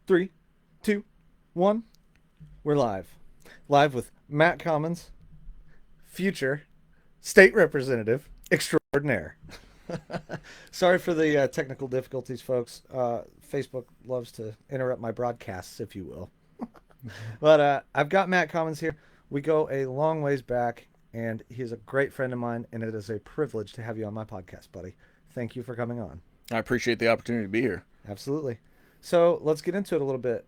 Three, two, one. We're live. Live with Matt Commons, future state representative extraordinaire. Sorry for the technical difficulties, folks. Facebook loves to interrupt my broadcasts, if you will. But I've got Matt Commons here. We go a long ways back, and he's a great friend of mine, and it is a privilege to have you on my podcast, buddy. Thank you for coming on. I appreciate the opportunity to be here. Absolutely. So let's get into it a little bit.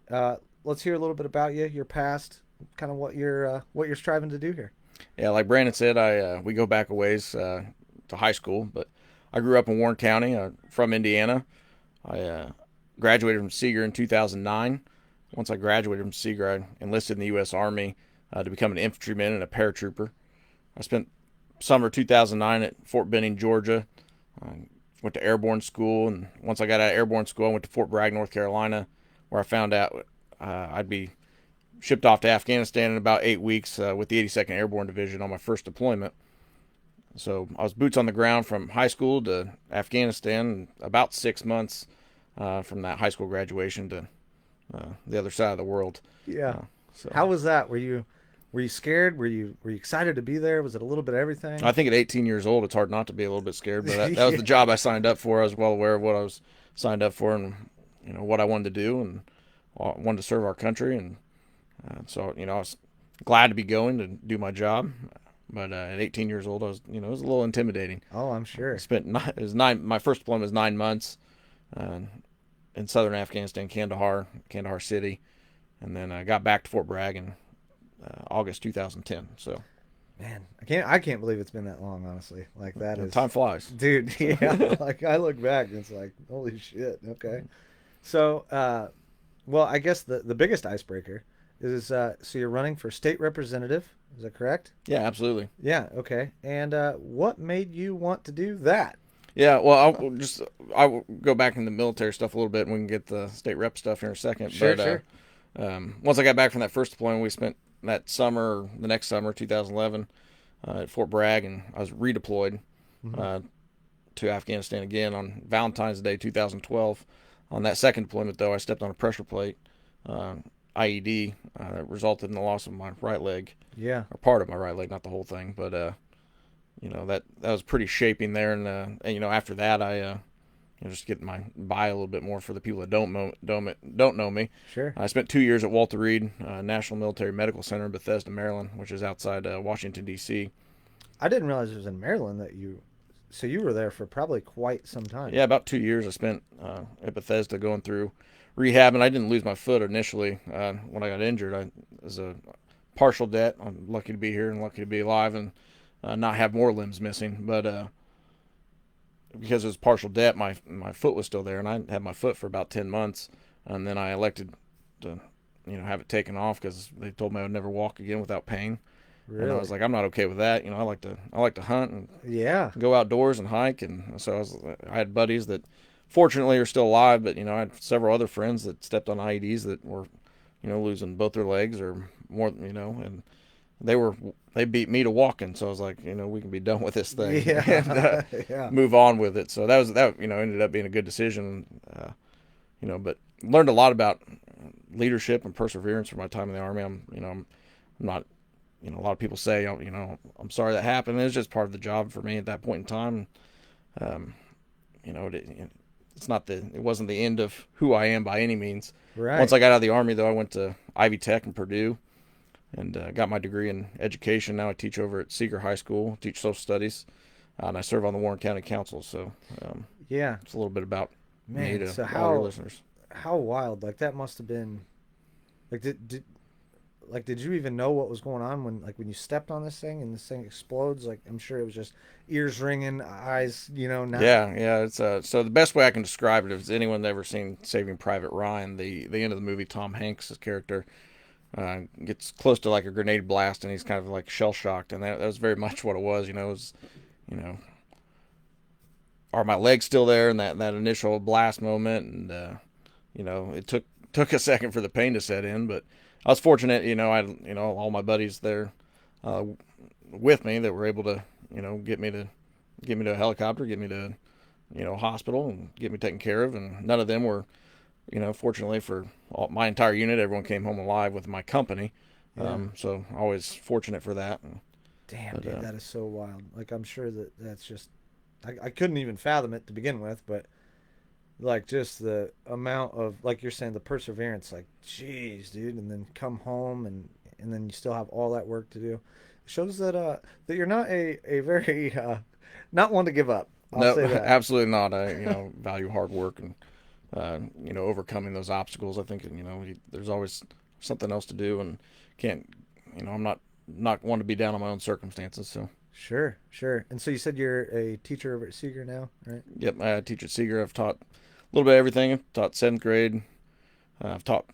Let's hear a little bit about you, your past, kind of what you're striving to do here. Yeah, like Brandon said, we go back a ways to high school, but I grew up in Warren County, from Indiana. I graduated from Seeger in 2009. Once I graduated from Seeger, I enlisted in the U.S. Army to become an infantryman and a paratrooper. I spent summer 2009 at Fort Benning, Georgia. Went to airborne school, and once I got out of airborne school, I went to Fort Bragg, North Carolina, where I found out I'd be shipped off to Afghanistan in about 8 weeks with the 82nd Airborne Division on my first deployment. So I was boots on the ground from high school to Afghanistan, about 6 months from that high school graduation to the other side of the world. Yeah. So How was that? Were you scared? Were you excited to be there? Was it a little bit of everything? I think at 18 years old, it's hard not to be a little bit scared, but that was the job I signed up for. I was well aware of what I was signed up for, and what I wanted to do, and I wanted to serve our country, and so I was glad to be going to do my job. But at 18 years old, I was it was a little intimidating. Oh, I'm I sure. spent nine, it was nine. My first deployment was 9 months uh, in southern Afghanistan, Kandahar City, and then I got back to Fort Bragg in August 2010. So Man, I can't believe it's been that long, honestly. Like that is time flies. dude, yeah. Like I look back and it's like, holy shit. Okay. So, well, I guess the biggest icebreaker is so you're running for state representative. Is that correct? Yeah, absolutely. Yeah, okay. And what made you want to do that? Yeah, well, I'll go back in the military stuff a little bit, and we can get the state rep stuff here in a second. Sure, But sure. once I got back from that first deployment, we spent that summer, the next summer, 2011, at Fort Bragg, and I was redeployed Hmm. uh, to Afghanistan again on Valentine's Day 2012. On that second deployment, though, I stepped on a pressure plate, uh, IED, that resulted in the loss of my right leg, Yeah. or part of my right leg, not the whole thing. But that was pretty shaping there, and after that, I just getting my by a little bit more for the people that don't know me. Sure. I spent 2 years at Walter Reed National Military Medical Center in Bethesda, Maryland, which is outside Washington D.C. I didn't realize it was in Maryland so you were there for probably quite some time. Yeah, about 2 years I spent at Bethesda going through rehab, and I didn't lose my foot initially when I got injured. I was a partial debt. I'm lucky to be here and lucky to be alive and not have more limbs missing, but because it was partial debt, my foot was still there, and I had my foot for about 10 months, and then I elected to have it taken off because they told me I would never walk again without pain. And I Really? was like, I'm not okay with that. I like to hunt and Yeah. go outdoors and hike, and so I had buddies that fortunately are still alive, but I had several other friends that stepped on IEDs that were losing both their legs or more, and they beat me to walking. So I was like, we can be done with this thing and Yeah. Yeah. move on with it. So that ended up being a good decision. But learned a lot about leadership and perseverance from my time in the Army. I'm not, a lot of people say, I'm sorry that happened. It was just part of the job for me at that point in time. Um, it wasn't the end of who I am by any means. Right. Once I got out of the Army, though, I went to Ivy Tech in Purdue and got my degree in education. Now I teach over at Seeger High School, teach social studies, and I serve on the Warren County Council. So Yeah. it's a little bit about me Man, to so all your listeners. how wild. Like that must have been like did you even know what was going on when you stepped on this thing and this thing explodes? Like I'm sure it was just ears ringing, eyes, not Yeah. It's so the best way I can describe it is anyone ever seen Saving Private Ryan, the end of the movie, Tom Hanks' character gets close to like a grenade blast and he's kind of like shell shocked, and that was very much what it was. It was, you know, are my legs still there in that initial blast moment, and it took a second for the pain to set in, but I was fortunate. I had all my buddies there uh, with me that were able to get me to a helicopter, get me to a hospital, and get me taken care of, and none of them were fortunately for my entire unit, everyone came home alive with my company. Yeah. So always fortunate for that. Damn, But dude, that is so wild. Like, I'm sure that's just, I couldn't even fathom it to begin with, but like just the amount of, like you're saying, the perseverance, like, geez, dude, and then come home and then you still have all that work to do. It shows that you're not a very not one to give up. I'll no, say that. absolutely not. I value hard work and overcoming those obstacles. I think there's always something else to do, and can't I'm not one to be down on my own circumstances. So Sure, sure. And so you said you're a teacher over at Seeger now, right? yep, I teach at Seeger. I've taught a little bit of everything. I've taught seventh grade. I've taught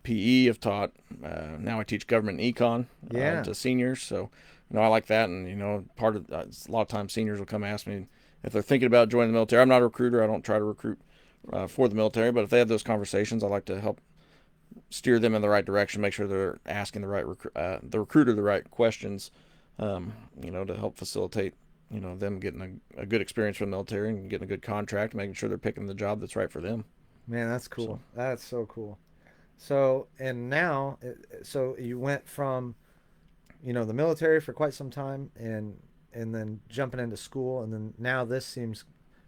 PE. I've taught now I teach government econ Yeah. to seniors. So I like that, and part of a lot of times seniors will come ask me if they're thinking about joining the military. I'm not a recruiter. I don't try to recruit for the military, but if they have those conversations, I like to help steer them in the right direction, make sure they're asking the recruiter the right questions, to help facilitate them getting a good experience from the military and getting a good contract, making sure they're picking the job that's right for them. Man, that's So cool. That's so cool. So, and now, so you went from, the military for quite some time and then jumping into school and then now this seems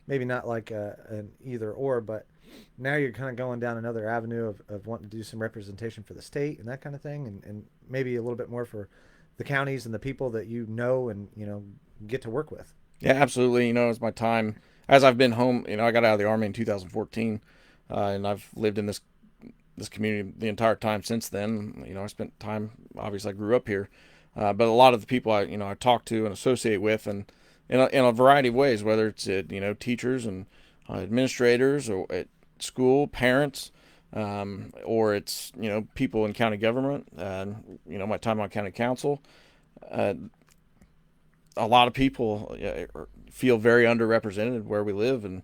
maybe not like an either or, but now you're kind of going down another avenue of wanting to do some representation for the state and that kind of thing and maybe a little bit more for the counties and the people that and get to work with. yeah, absolutely. It's my time as I've been home. I got out of the army in 2014, and I've lived in this community the entire time since then. I spent time. Obviously, I grew up here, but a lot of the people I talk to and associate with, and in a variety of ways, whether it's teachers and administrators or at school, parents, or it's people in county government. My time on county council. Uh, a lot of people feel very underrepresented where we live, and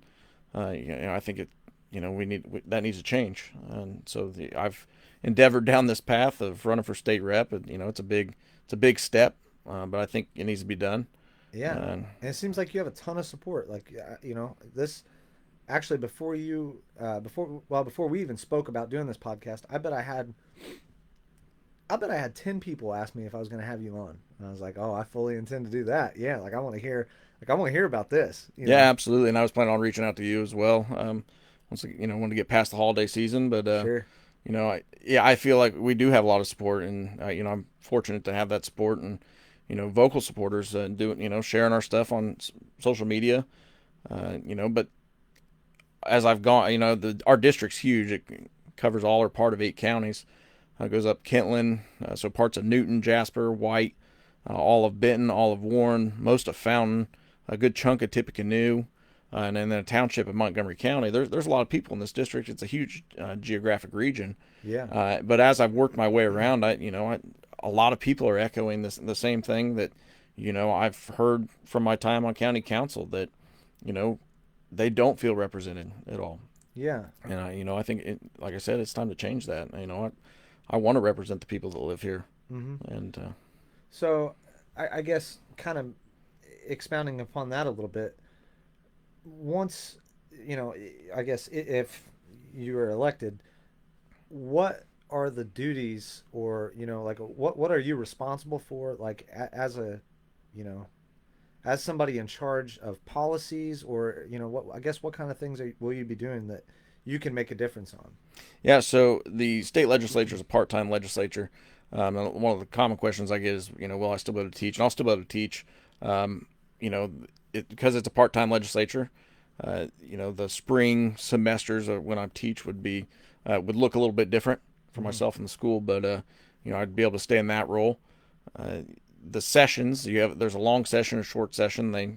I think that needs to change. And so I've endeavored down this path of running for state rep. And, it's a big step, but I think it needs to be done. Yeah. And And it seems like you have a ton of support. Like, this actually before we even spoke about doing this podcast, I bet I had 10 people ask me if I was going to have you on. And I was like, "Oh, I fully intend to do that." Yeah, I want to hear about this. yeah, absolutely. And I was planning on reaching out to you as well. Once wanted to get past the holiday season, but Sure. I feel like we do have a lot of support, and I'm fortunate to have that support, and vocal supporters doing sharing our stuff on social media, but as I've gone, our district's huge. It covers all or part of 8 counties. It goes up Kentland, so parts of Newton, Jasper, White, all of Benton, all of Warren, most of Fountain, a good chunk of Tippecanoe, and then a township of Montgomery County. There's a lot of people in this district. It's a huge geographic region. Yeah. But as I've worked my way around, a lot of people are echoing the same thing that I've heard from my time on county council, that they don't feel represented at all. Yeah. And I think like I said, it's time to change that. I want to represent the people that live here, Hmm. and So, I guess kind of expounding upon that a little bit. Once, I guess if you are elected, what are the duties or like what are you responsible for, like as a you know as somebody in charge of policies, or what, I guess, what kind of things will you be doing that you can make a difference on? yeah. So the state legislature is a part-time legislature. And one of the common questions I get is, will I still be able to teach? And I'll still be able to teach. Um, because it's a part-time legislature. The spring semesters when I teach would look a little bit different for Hmm. myself in the school, but I'd be able to stay in that role. Uh, the sessions there's a long session, a short session. They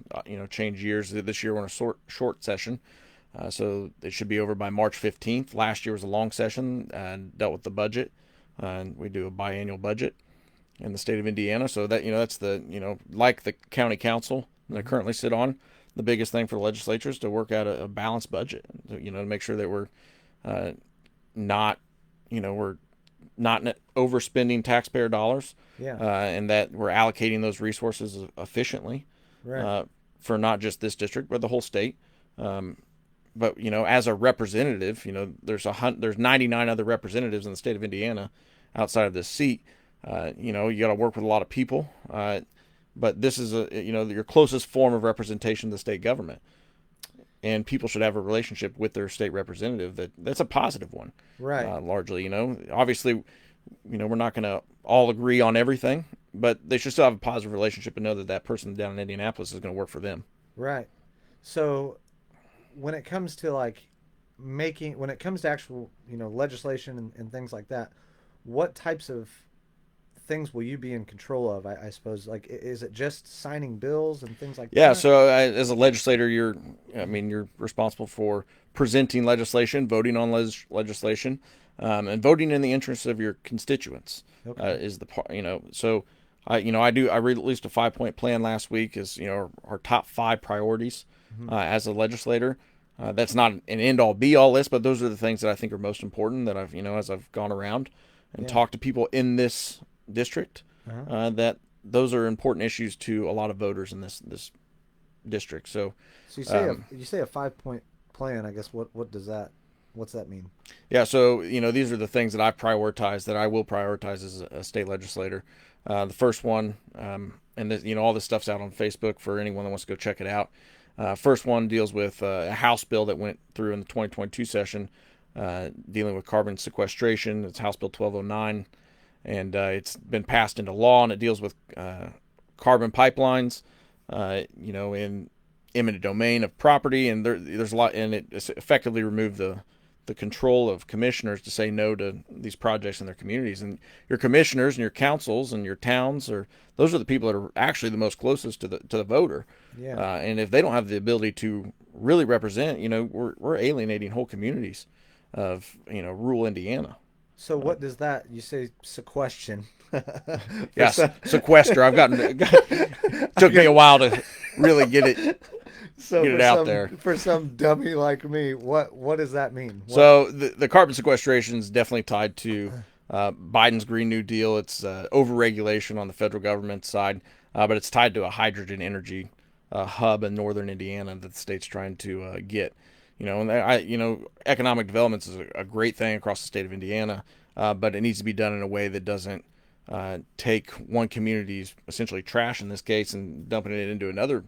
change years. This year we're in a short session, so it should be over by March 15th. Last year was a long session and dealt with the budget, and we do a biannual budget in the state of Indiana. So that's like the county council that I Hmm. currently sit on. The biggest thing for the legislature is to work out a balanced budget. To make sure that uh, not we're not overspending taxpayer dollars, Yeah. and that we're allocating those resources efficiently, Right. uh, for not just this district but the whole state. Um, but as a representative, there's 99 other representatives in the state of Indiana outside of this seat. You got to work with a lot of people, but this is your closest form of representation of the state government, and people should have a relationship with their state representative that's a positive one, Right. largely. Obviously, we're not going to all agree on everything, but they should still have a positive relationship and know that person down in Indianapolis is going to work for them. Right. So when it comes to when it comes to actual, legislation and things like that, what types of things will you be in control of? I suppose, is it just signing bills and things like Yeah, that? so as a legislator, you're responsible for presenting legislation, voting on legislation, and voting in the interests of your constituents. Okay. Is the part, so I released a 5-point plan last week as our top 5 priorities Hmm. as a legislator. That's not an end all be all list, but those are the things that I think are most important that I've as I've gone around and Yeah. talked to people in this district, Uh-huh. that those are important issues to a lot of voters in this district. So So um, you say a 5-point plan. I guess what's that mean? yeah, so these are the things that I prioritize, that I will prioritize as a state legislator. The first one, and this, all this stuff's out on Facebook for anyone that wants to go check it out. First one deals with a House bill that went through in the 2022 session, dealing with carbon sequestration. It's House Bill 1209, and it's been passed into law, and it deals with carbon pipelines, in eminent domain of property, and there's a lot, and it effectively removed the control of commissioners to say no to these projects in their communities. And your commissioners and your councils and your towns those are the people that are actually the most closest to the voter. Yeah. And if they don't have the ability to really represent, we're alienating whole communities of rural Indiana. So what does that? You say sequestration. Yes, sequester. Took me a while to really get it So get it out there. for some dummy like me, what does that mean? So the carbon sequestration is definitely tied to Biden's Green New Deal. It's overregulation on the federal government side, but it's tied to a hydrogen energy hub in northern Indiana that the state's trying to get. And economic development is a great thing across the state of Indiana, but it needs to be done in a way that doesn't take one community's essentially trash in this case and dumping it into another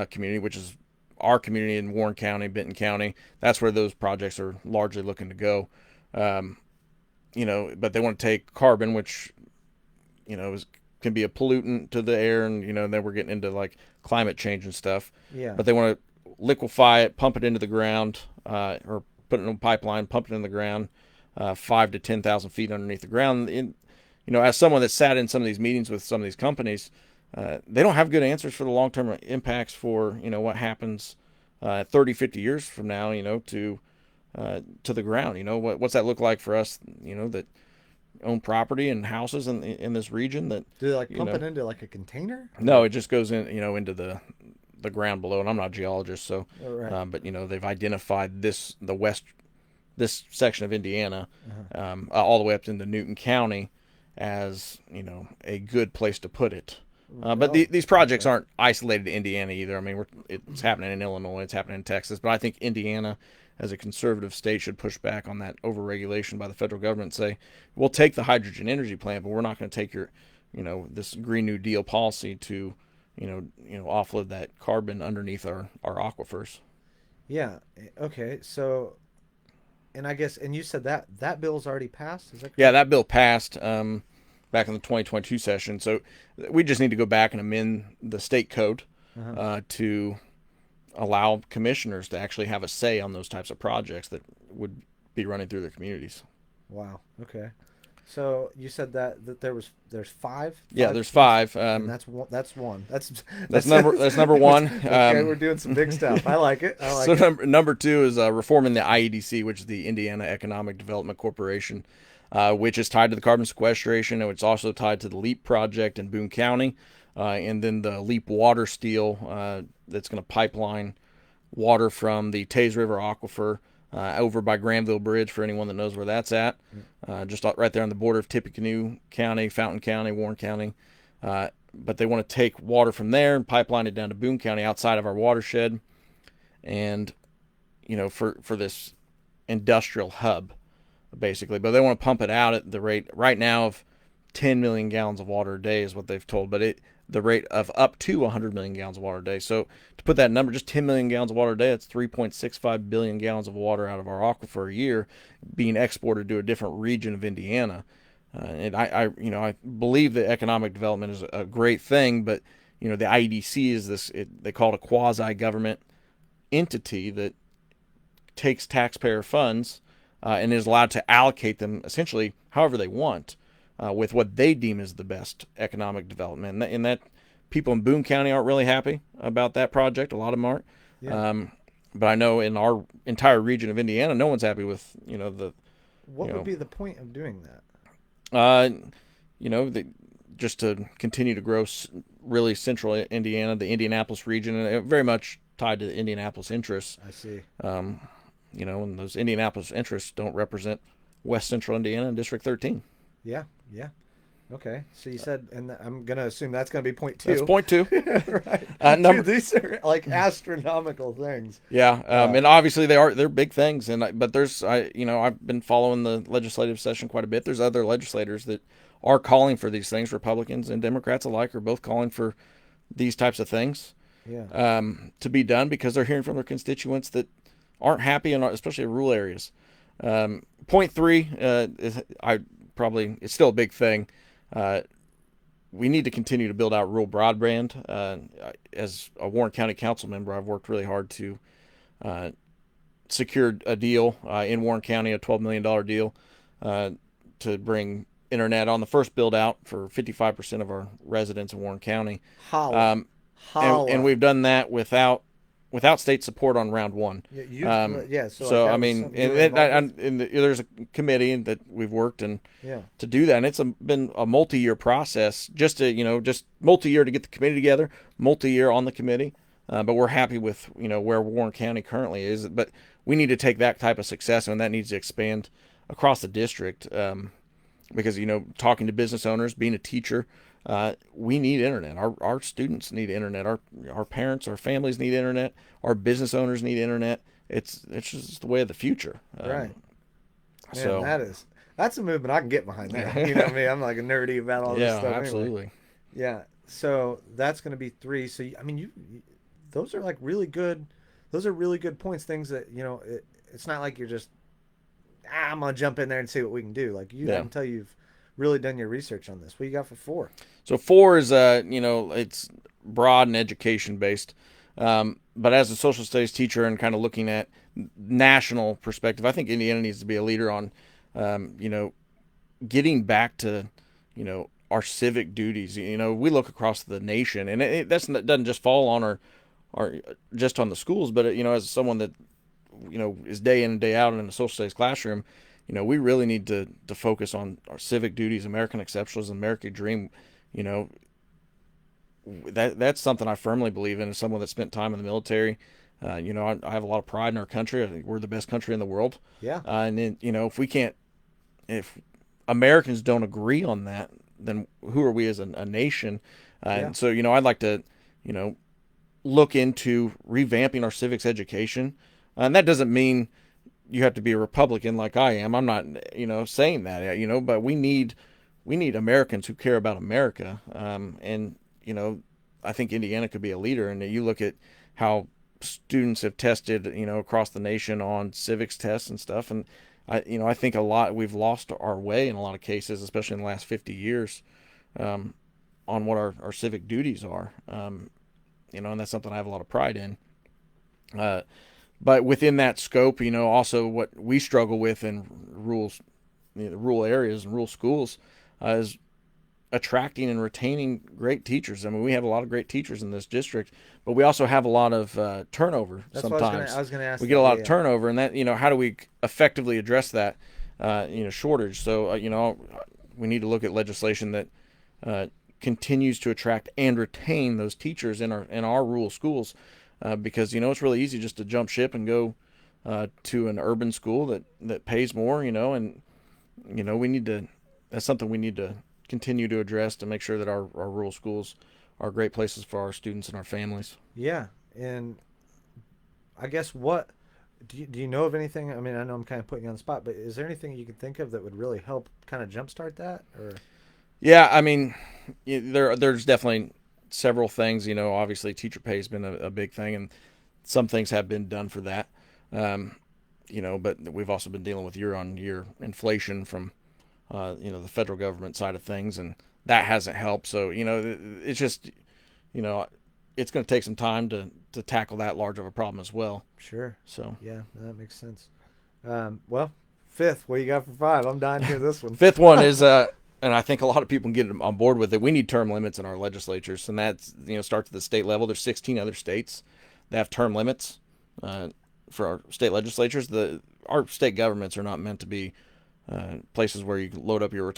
community, which is our community in Warren County, Benton County. That's where those projects are largely looking to go. But they want to take carbon, which, can be a pollutant to the air, and, then we're getting into like climate change and stuff. Yeah. But they want to liquefy it, pump it into the ground, or put it in a pipeline, pump it in the ground, 5 to 10,000 feet underneath the ground. As someone that sat in some of these meetings with some of these companies, they don't have good answers for the long-term impacts for, what happens 30, 50 years from now, to the ground. What's that look like for us, that own property and houses in this region that Do they pump it into a container? no, it just goes in, into the ground below. And I'm not a geologist, so, Oh, right. but they've identified this section of Indiana, all the way up into Newton County as, a good place to put it. But these projects aren't isolated to Indiana either. I mean, it's happening in Illinois, it's happening in Texas, but I think Indiana, as a conservative state, should push back on that overregulation by the federal government and say, we'll take the hydrogen energy plant, but we're not going to take your, this Green New Deal policy to, offload that carbon underneath our aquifers. Yeah. Okay. So, and I guess, and you said that bill's already passed. Is that correct? Yeah, that bill passed back in the 2022 session. So we just need to go back and amend the state code to allow commissioners to actually have a say on those types of projects that would be running through their communities. Wow. Okay. So you said that there's five. Yeah, there's 5. And that's one. That's one. That's number 1. Okay, we're doing some big stuff. I like it. So number 2 is reforming the IEDC, which is the Indiana Economic Development Corporation, which is tied to the carbon sequestration, and it's also tied to the LEAP project in Boone County, and then the LEAP water steel that's going to pipeline water from the Taze River aquifer over by Granville Bridge, for anyone that knows where that's at, just right there on the border of Tippecanoe County, Fountain County, Warren County. But they want to take water from there and pipeline it down to Boone County outside of our watershed. And, for this industrial hub, basically. But they want to pump it out at the rate right now of 10 million gallons of water a day is what they've told. But the rate of up to 100 million gallons of water a day. So to put that number, just 10 million gallons of water a day, that's 3.65 billion gallons of water out of our aquifer a year being exported to a different region of Indiana. And I believe that economic development is a great thing, but the IEDC is they call it a quasi-government entity that takes taxpayer funds and is allowed to allocate them essentially however they want with what they deem as the best economic development. And that people in Boone County aren't really happy about that project. A lot of them aren't. Yeah. But I know in our entire region of Indiana, no one's happy with the. What would be the point of doing that? Just to continue to grow really central Indiana, the Indianapolis region, and very much tied to the Indianapolis interests. I see. And those Indianapolis interests don't represent West Central Indiana and District 13. Yeah. Okay. So you said, and I'm going to assume that's going to be point 2. That's point 2. Right. Dude, these are like astronomical things. Yeah. And obviously they're big things. But I've been following the legislative session quite a bit. There's other legislators that are calling for these things. Republicans and Democrats alike are both calling for these types of things to be done because they're hearing from their constituents that aren't happy, especially in rural areas. Point 3, it's still a big thing. We need to continue to build out rural broadband. As a Warren County Council member, I've worked really hard to secure a deal in Warren County, a $12 million deal to bring internet on the first build out for 55% of our residents in Warren County. And we've done that without state support on round 1. So I mean, there's a committee that we've worked to do that, and it's been a multi-year process, just multi-year to get the committee together, multi-year on the committee. But we're happy with where Warren County currently is. But we need to take that type of success, and that needs to expand across the district. Because talking to business owners, being a teacher. We need internet. Our students need internet. Our parents, our families need internet. Our business owners need internet. It's just the way of the future. Right. Man, that's a movement I can get behind. That. You know what I mean? I'm like a nerdy about all this stuff. Yeah, absolutely. Anyway. Yeah. So that's going to be 3. So I mean, those are like really good. Those are really good points. Things that it's not like you're just I'm gonna jump in there and see what we can do. Like I can tell you've really done your research on this. What you got for 4? So 4 is it's broad and education based, but as a social studies teacher and kind of looking at national perspective, I think Indiana needs to be a leader on getting back to our civic duties. We look across the nation, and that doesn't just fall on our just on the schools, but as someone that is day in and day out in a social studies classroom. We really need to focus on our civic duties, American exceptionalism, American dream. That's something I firmly believe in as someone that spent time in the military. I have a lot of pride in our country. I think we're the best country in the world. Yeah. And then, if Americans don't agree on that, then who are we as a nation? And so, I'd like to, look into revamping our civics education. And that doesn't mean you have to be a Republican like I am. I'm not, saying that, but we need Americans who care about America. And, I think Indiana could be a leader. And you look at how students have tested, across the nation on civics tests and stuff. And I think we've lost our way in a lot of cases, especially in the last 50 years, on what our civic duties are. And that's something I have a lot of pride in. But within that scope, also what we struggle with in rural areas and rural schools is attracting and retaining great teachers. I mean, we have a lot of great teachers in this district, but we also have a lot of turnover. That's sometimes. I was going to ask. We get a lot of turnover, and that how do we effectively address that shortage? So we need to look at legislation that continues to attract and retain those teachers in our rural schools. Because it's really easy just to jump ship and go to an urban school that pays more, and we need to. That's something we need to continue to address to make sure that our rural schools are great places for our students and our families. Yeah, and I guess what do you know of anything? I mean, I know I'm kind of putting you on the spot, but is there anything you can think of that would really help kind of jumpstart that? Or Yeah, I mean, there's definitely several things. Obviously teacher pay has been a big thing, and some things have been done for that. Um, but we've also been dealing with year-on-year inflation from the federal government side of things, and that hasn't helped. So it's just you know it's going to take some time to tackle that large of a problem as well. sure, So yeah, that makes sense. Well, fifth, what you got for five? I'm dying to hear this one. fifth one is and I think a lot of people can get on board with it. We need term limits in our legislatures, and that's starts at the state level. There's 16 other states that have term limits for our state legislatures. Our state governments are not meant to be places where you load up your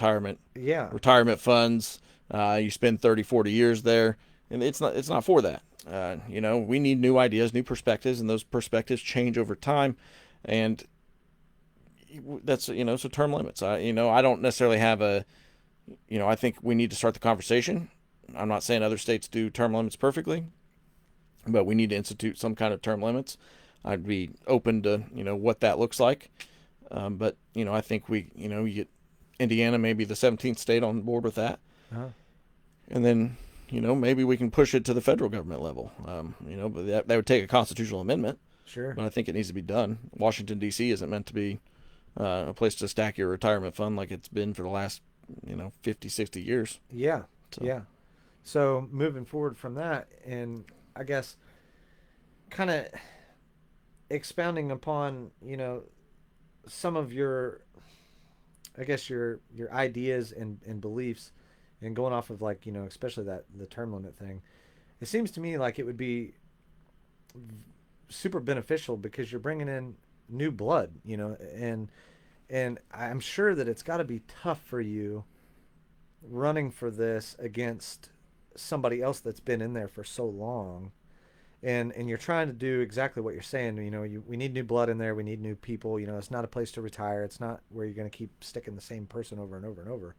Yeah, retirement funds. You spend 30, 40 years there, and it's not for that. We need new ideas, new perspectives, and those perspectives change over time, and that's so term limits. I don't necessarily have I think we need to start the conversation. I'm not saying other states do term limits perfectly, but we need to institute some kind of term limits. I'd be open to what that looks like. But I think you get Indiana, maybe the 17th state, on board with that, uh-huh. and then maybe we can push it to the federal government level. But that would take a constitutional amendment. Sure. But I think it needs to be done. Washington D.C. isn't meant to be a place to stack your retirement fund like it's been for the last 50, 60 years. Yeah, So. yeah. So moving forward from that, and I guess kind of expounding upon some of your, I guess your ideas and beliefs, and going off of like especially that the term limit thing. It seems to me like it would be super beneficial because you're bringing in new blood, and I'm sure that it's got to be tough for you running for this against somebody else that's been in there for so long, and you're trying to do exactly what you're saying. We need new blood in there. We need new people. It's not a place to retire. It's not where you're going to keep sticking the same person over and over and over.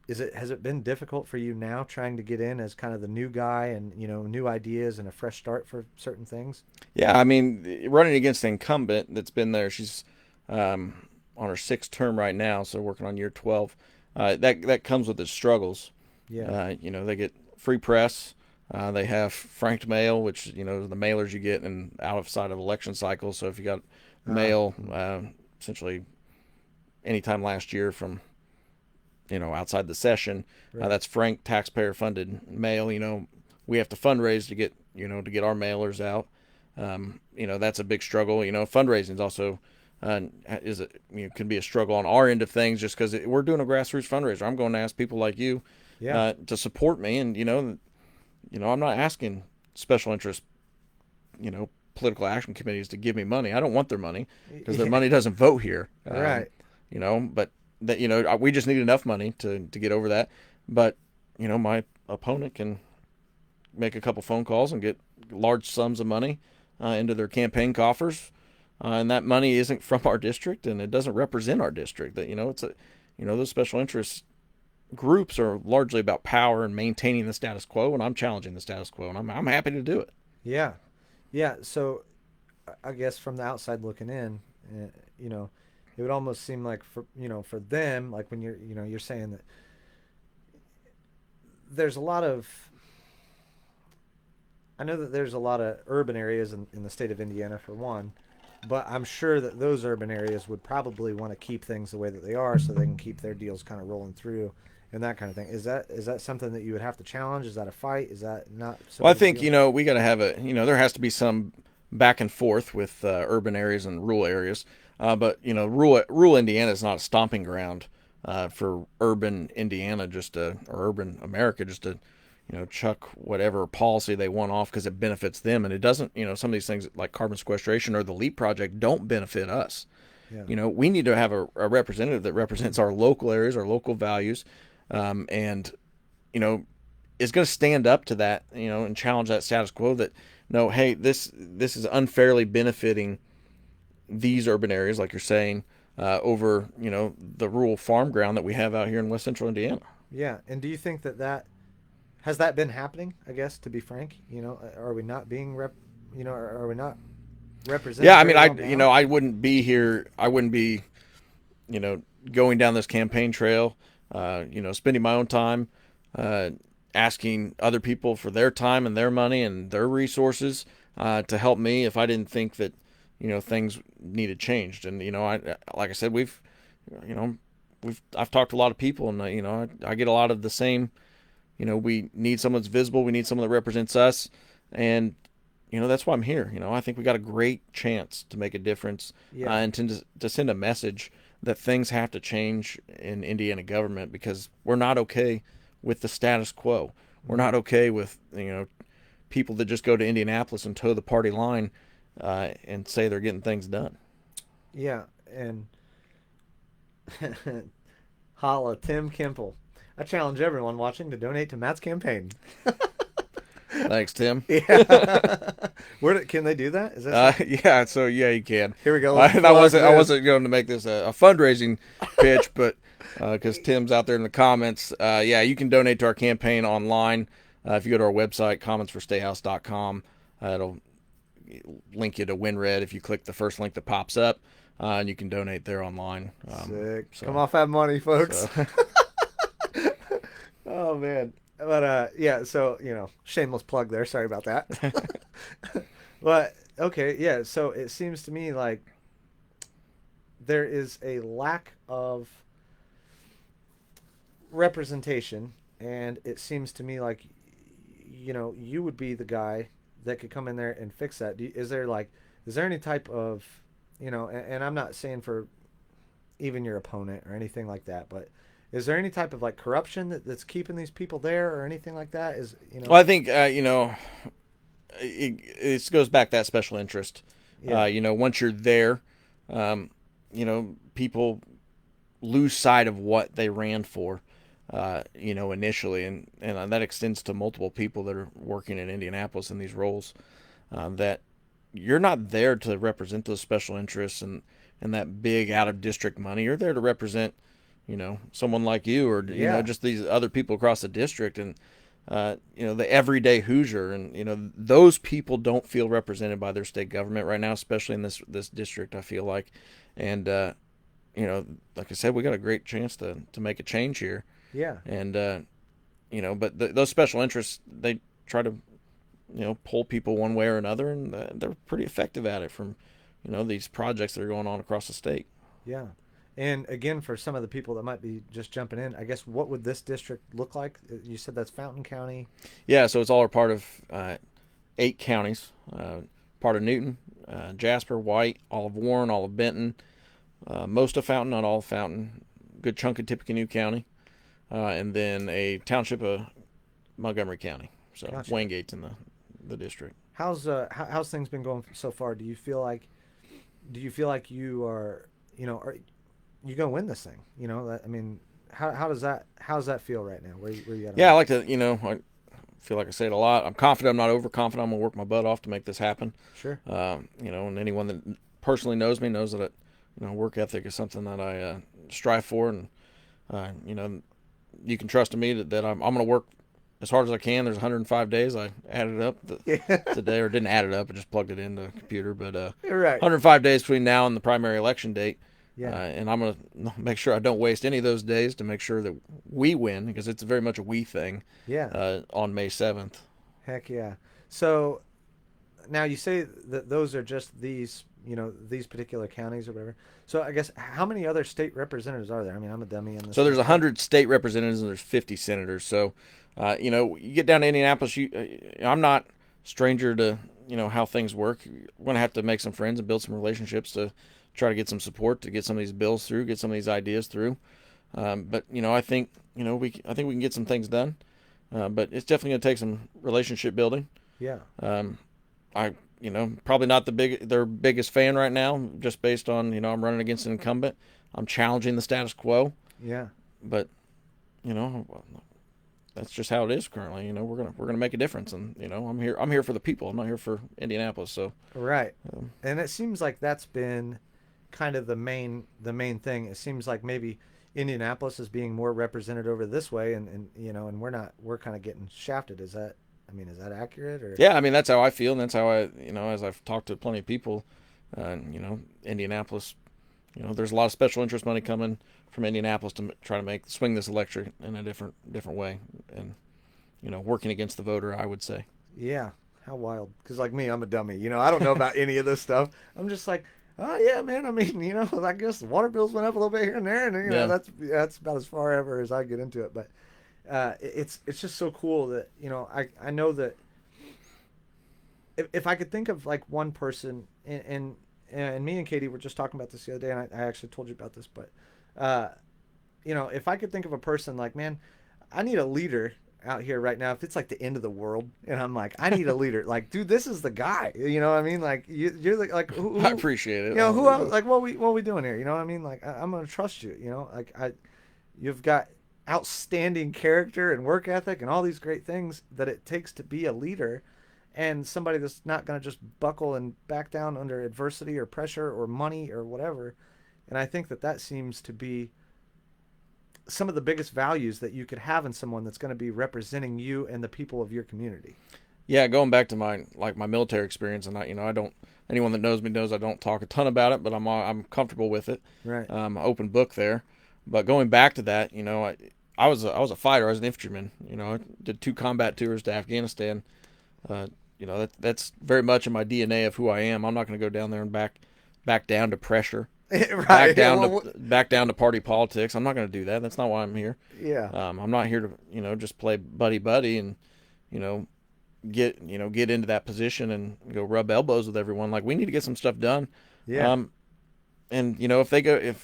Has it been difficult for you now trying to get in as kind of the new guy and new ideas and a fresh start for certain things? Yeah, I mean, running against the incumbent that's been there, she's on her sixth term right now, so working on year 12. That comes with its struggles. Yeah. They get free press. They have franked mail, which the mailers you get in outside of election cycles. So if you got mail, essentially anytime last year from outside the session, Right. that's franked taxpayer funded mail. We have to fundraise to get our mailers out. That's a big struggle. Fundraising is also can be a struggle on our end of things, just because we're doing a grassroots fundraiser. I'm going to ask people like you Yeah. to support me, and I'm not asking special interest political action committees to give me money. I don't want their money because their money doesn't vote here. Right. But that we just need enough money to get over that. But my opponent can make a couple phone calls and get large sums of money into their campaign coffers, and that money isn't from our district, and it doesn't represent our district. That those special interest groups are largely about power and maintaining the status quo, and I'm challenging the status quo, and I'm happy to do it. Yeah. Yeah. So I guess from the outside looking in, it would almost seem like for them, like when you're saying that there's a lot of, I know that there's a lot of urban areas in the state of Indiana for one, but I'm sure that those urban areas would probably want to keep things the way that they are so they can keep their deals kind of rolling through and that kind of thing. Is that something that you would have to challenge? Is that a fight? Is that not so Well, I big a think deal? we got to have there has to be some back and forth with urban areas and rural areas. But rural Indiana is not a stomping ground for urban Indiana, or urban America, just to chuck whatever policy they want off because it benefits them, and it doesn't. Some of these things like carbon sequestration or the LEAP project don't benefit us. Yeah. We need to have a representative that represents our local areas, our local values, and is going to stand up to that, and challenge that status quo. That no, hey, this is unfairly benefiting these urban areas, like you're saying, over the rural farm ground that we have out here in West Central Indiana. Yeah. And do you think that has that been happening? I guess, to be frank, are we not being are we not represent. Yeah, I mean, very well now. I wouldn't be here. I wouldn't be, going down this campaign trail. Spending my own time, asking other people for their time and their money and their resources to help me if I didn't think that, things needed changed. And like I said, I've talked to a lot of people, and I get a lot of the same. We need someone that's visible. We need someone that represents us, and that's why I'm here. I think we got a great chance to make a difference, and to send a message that things have to change in Indiana government, because we're not okay with the status quo. We're not okay with people that just go to Indianapolis and toe the party line and say they're getting things done. Yeah, and holla, Tim Kimple. I challenge everyone watching to donate to Matt's campaign. Thanks, Tim. Yeah. Can they do that? Is that Yeah, so yeah, you can. Here we go. I wasn't going to make this a fundraising pitch, but because Tim's out there in the comments, yeah, you can donate to our campaign online. If you go to our website, commentsforstatehouse.com, it'll link you to WinRed if you click the first link that pops up, and you can donate there online. Sick. Come off that money, folks. Oh man. But yeah, so shameless plug there. Sorry about that. But okay, yeah. So it seems to me like there is a lack of representation, and it seems to me like you would be the guy that could come in there and fix that. Is there any type of and I'm not saying for even your opponent or anything like that, but is there any type of like corruption that's keeping these people there or anything like that? Well, I think it goes back to that special interest. Yeah. Once you're there, people lose sight of what they ran for, initially, and that extends to multiple people that are working in Indianapolis in these roles. That you're not there to represent those special interests and that big out of district money. You're there to represent someone like you, or just these other people across the district, and the everyday Hoosier, and those people don't feel represented by their state government right now, especially in this district. I feel like, and like I said, we got a great chance to make a change here. Yeah. And but those special interests, they try to pull people one way or another, and they're pretty effective at it from these projects that are going on across the state. Yeah. And again, for some of the people that might be just jumping in, I guess, what would this district look like? You said that's Fountain County. Yeah, so it's all a part of 8 counties, part of Newton, Jasper, White, all of Warren, all of Benton, most of Fountain, not all of Fountain, good chunk of Tippecanoe County, and then a township of Montgomery County. So Gotcha. Wangate's in the district. How's things been going so far? Do you feel like you are are you gonna win this thing? I mean, how's that feel right now? Where you at? Yeah, I like to, I feel like I say it a lot. I'm confident. I'm not overconfident. I'm gonna work my butt off to make this happen. Sure. And anyone that personally knows me knows that work ethic is something that I strive for, and you can trust in me that I'm gonna work as hard as I can. There's 105 days. I added up today, or didn't add it up. I just plugged it into the computer. But You're right. 105 days between now and the primary election date. Yeah. And I'm going to make sure I don't waste any of those days to make sure that we win, because it's very much a we thing. Yeah. On May 7th. Heck yeah. So now you say that those are just these particular counties or whatever. So I guess how many other state representatives are there? I mean, I'm a dummy in this. So there's 100 state representatives and there's 50 senators. So, you get down to Indianapolis, I'm not stranger to, how things work. We're going to have to make some friends and build some relationships to try to get some support to get some of these bills through, get some of these ideas through. But I think we can get some things done. But it's definitely going to take some relationship building. Yeah. Probably not their biggest fan right now, just based on I'm running against an incumbent. I'm challenging the status quo. Yeah. But that's just how it is currently. We're gonna make a difference, and I'm here for the people. I'm not here for Indianapolis. So right. And it seems like that's been kind of the main thing. It seems like maybe Indianapolis is being more represented over this way, and we're kind of getting shafted. Is that I mean, is that accurate or? Yeah, I mean that's how I feel, and that's how I, as I've talked to plenty of people, Indianapolis, there's a lot of special interest money coming from Indianapolis to try to swing this electric in a different way, and working against the voter, I would say. Yeah, how wild. Because like me, I'm a dummy. I don't know about any of this stuff. I'm just like, oh yeah, man. I mean, I guess the water bills went up a little bit here and there, and Yeah. that's about as far ever as I get into it. But it's just so cool that I know that if I could think of like one person, and me and Katie were just talking about this the other day, and I actually told you about this, but if I could think of a person like, man, I need a leader out here right now. If it's like the end of the world, and I'm like, I need a leader. Like, dude, this is the guy. You know what I mean? Like, you're like who, I appreciate it. who else, like what we doing here? You know what I mean? Like, I'm gonna trust you. Like you've got outstanding character and work ethic and all these great things that it takes to be a leader, and somebody that's not gonna just buckle and back down under adversity or pressure or money or whatever. And I think that seems to be some of the biggest values that you could have in someone that's going to be representing you and the people of your community. Yeah, going back to my military experience, and I don't. Anyone that knows me knows I don't talk a ton about it, but I'm comfortable with it. Right. Open book there. But going back to that, I was a fighter. I was an infantryman. I did 2 combat tours to Afghanistan. That's very much in my DNA of who I am. I'm not going to go down there and back down to pressure. Right. Back down to party politics. I'm not going to do that. That's not why I'm here. Yeah. I'm not here to just play buddy and get into that position and go rub elbows with everyone. Like, we need to get some stuff done. Yeah. And if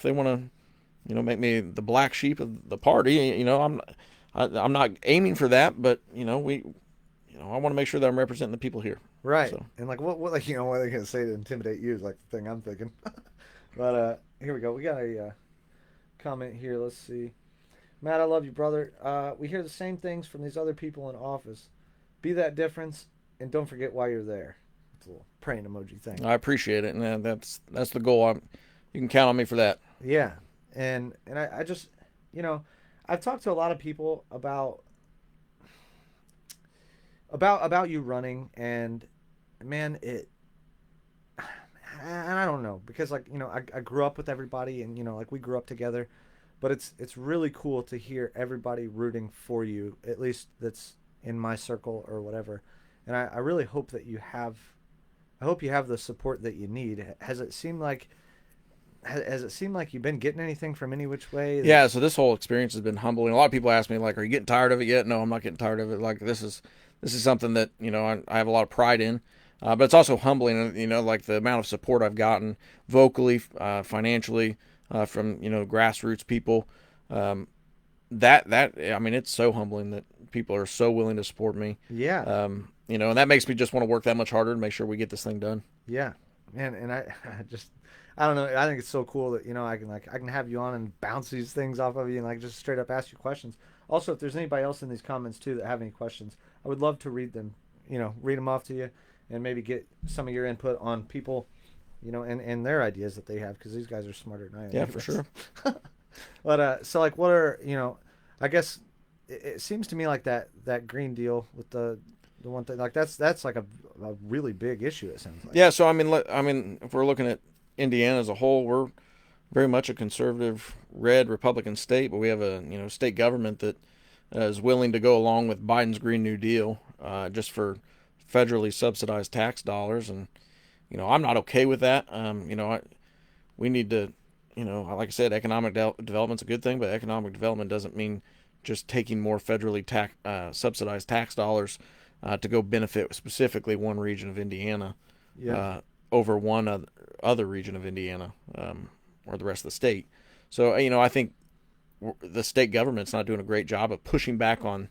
they want to make me the black sheep of the party, I'm not aiming for that, but I want to make sure that I'm representing the people here. Right. So. And like what what are they going to say to intimidate you is like the thing I'm thinking. But here we go. We got a comment here. Let's see. Matt, I love you, brother. We hear the same things from these other people in office. Be that difference, and don't forget why you're there. It's a little praying emoji thing. I appreciate it, and that's the goal. You can count on me for that. Yeah, and I just, I've talked to a lot of people about you running, and man, and I don't know, because like I grew up with everybody, and like we grew up together, but it's really cool to hear everybody rooting for you, at least that's in my circle or whatever. And I really hope that you have the support that you need. Has it seemed like you've been getting anything from any which way? Yeah, so this whole experience has been humbling. A lot of people ask me, like, are you getting tired of it yet? No, I'm not getting tired of it. Like, this is something that I have a lot of pride in. But it's also humbling, like the amount of support I've gotten vocally, financially, from grassroots people. I mean, it's so humbling that people are so willing to support me. Yeah. And that makes me just want to work that much harder to make sure we get this thing done. Yeah, man. And I don't know. I think it's so cool that I can have you on and bounce these things off of you and like just straight up ask you questions. Also, if there's anybody else in these comments too that have any questions, I would love to read them. Read them off to you. And maybe get some of your input on people, and their ideas that they have, because these guys are smarter than I am. Yeah, for sure. But so like, what are I guess it seems to me like that Green Deal with the one thing, like that's like a really big issue. It sounds like. Yeah. So I mean, if we're looking at Indiana as a whole, we're very much a conservative, red Republican state, but we have a state government that is willing to go along with Biden's Green New Deal, just for federally subsidized tax dollars, and I'm not okay with that. We need to, like I said, economic development's a good thing, but economic development doesn't mean just taking more federally subsidized tax dollars to go benefit specifically one region of Indiana, over one other region of Indiana, or the rest of the state. So I think the state government's not doing a great job of pushing back on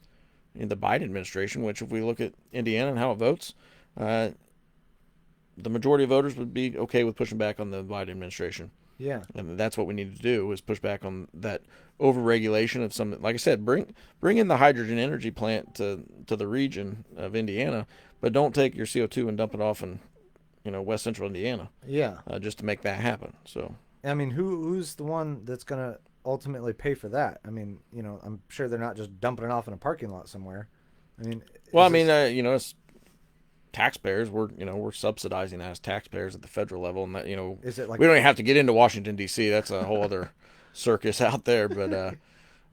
in the Biden administration, which if we look at Indiana and how it votes, the majority of voters would be okay with pushing back on the Biden administration. Yeah. And that's what we need to do, is push back on that overregulation of some, like I said, bring in the hydrogen energy plant to the region of Indiana, but don't take your CO2 and dump it off in, West Central Indiana. Yeah. Just to make that happen. So, I mean, who's the one that's going to ultimately pay for that? I mean, I'm sure they're not just dumping it off in a parking lot somewhere. I mean, Well, I is mean, this, as taxpayers, we're subsidizing as taxpayers at the federal level, and that is it like, we don't even have to get into Washington D.C. That's a whole other circus out there, but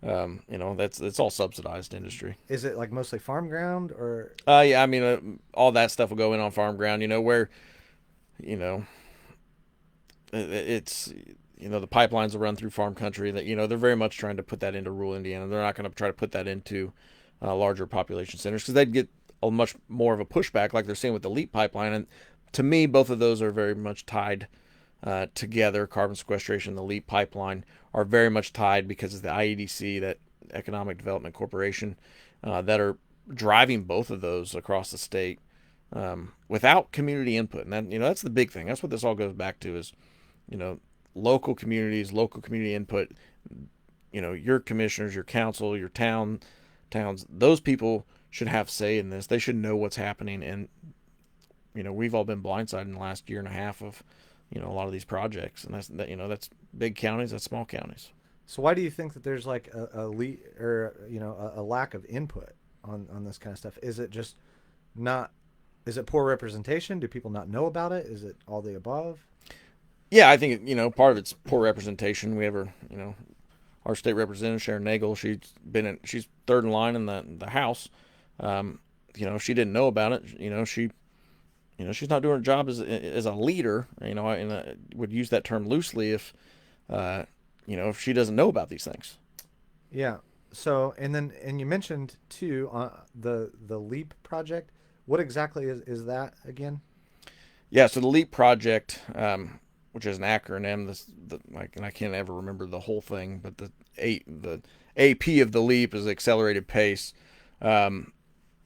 that's all subsidized industry. is it like mostly farm ground or? Yeah, I mean, all that stuff will go in on farm ground. Where you know it's the pipelines will run through farm country. That they're very much trying to put that into rural Indiana. They're not going to try to put that into larger population centers because they'd get a much more of a pushback, like they're seeing with the LEAP pipeline. And to me, both of those are very much tied together. Carbon sequestration and the LEAP pipeline are very much tied because of the IEDC, that Economic Development Corporation, that are driving both of those across the state without community input. And that that's the big thing. That's what this all goes back to is local communities, local community input. Your commissioners, your council, your towns, those people should have say in this. They should know what's happening. And we've all been blindsided in the last year and a half of a lot of these projects, and that's big counties, that's small counties. So why do you think that there's like a lack of input on this kind of stuff? Is it just not? Is it poor representation? Do people not know about it? Is it all the above? Yeah, I think part of it's poor representation. We have our state representative Sharon Nagel. She's third in line in the House. She didn't know about it. She's not doing her job as a leader. And I would use that term loosely if she doesn't know about these things. Yeah. So and you mentioned too the LEAP project. What exactly is that again? Yeah. So the LEAP project, which is an acronym, and I can't ever remember the whole thing, but the AP of the LEAP is accelerated pace.